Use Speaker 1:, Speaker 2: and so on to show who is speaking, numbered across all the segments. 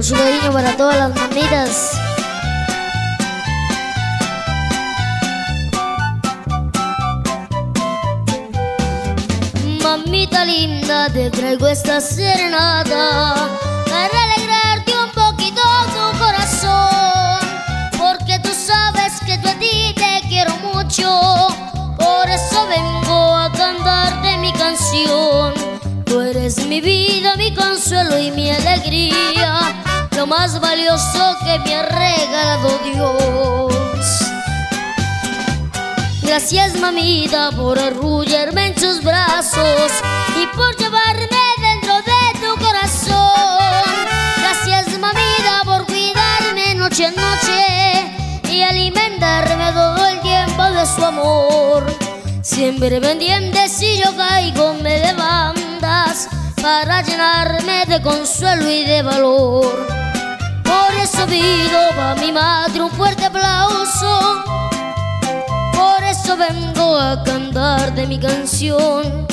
Speaker 1: mucho cariño para todas las mamitas. Mamita linda, te traigo esta serenata para alegrarte un poquito tu corazón, porque tú sabes que yo a ti te quiero mucho, por eso vengo a cantarte mi canción. Tú eres mi vida, mi consuelo y mi alegría, lo más valioso que me ha regalado Dios. Gracias mamita por arrullarme en sus brazos y por llevarme dentro de tu corazón. Gracias mamita por cuidarme noche a noche y alimentarme todo el tiempo de su amor. Siempre pendiente, si yo caigo me levantas para llenarme de consuelo y de valor. Por eso pido pa' mi madre un fuerte aplauso, por eso vengo a cantar de mi canción.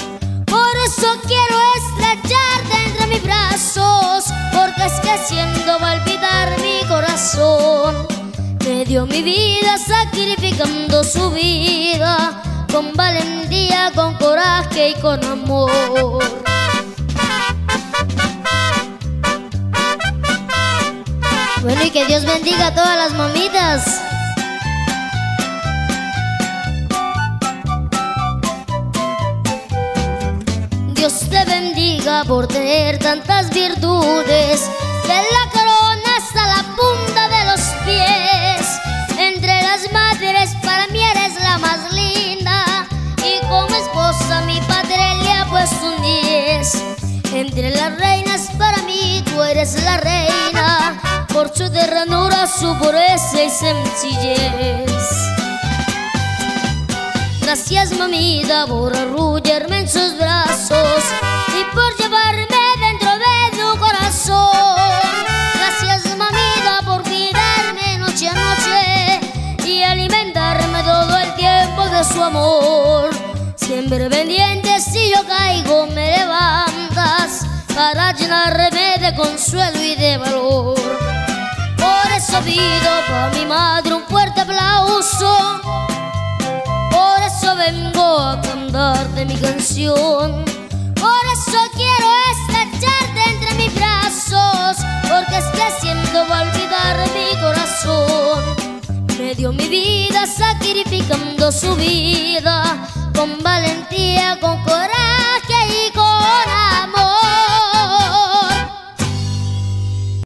Speaker 1: Por eso quiero estrecharte entre mis brazos, porque es que haciendo palpitar mi corazón. Me dio mi vida sacrificando su vida, con valentía, con coraje y con amor. Bueno, y que Dios bendiga a todas las mamitas. Dios te bendiga por tener tantas virtudes, de la corona hasta la punta de los pies. Entre las madres para mí eres la más linda, y como esposa mi padre le ha puesto un 10. Entre las reinas para mí tú eres la reina, por su ternura, su pureza y sencillez. Gracias mamita por arrullarme en sus brazos y por llevarme dentro de tu corazón. Gracias mamita por cuidarme noche a noche y alimentarme todo el tiempo de su amor. Siempre pendiente, si yo caigo me levantas para llenarme de consuelo y de valor. Por eso pido pa' mi madre un fuerte aplauso, por eso vengo a cantarte mi canción. Por eso quiero estrecharte entre mis brazos, porque es que haciendo olvidar mi corazón. Me dio mi vida sacrificando su vida, con valentía, con coraje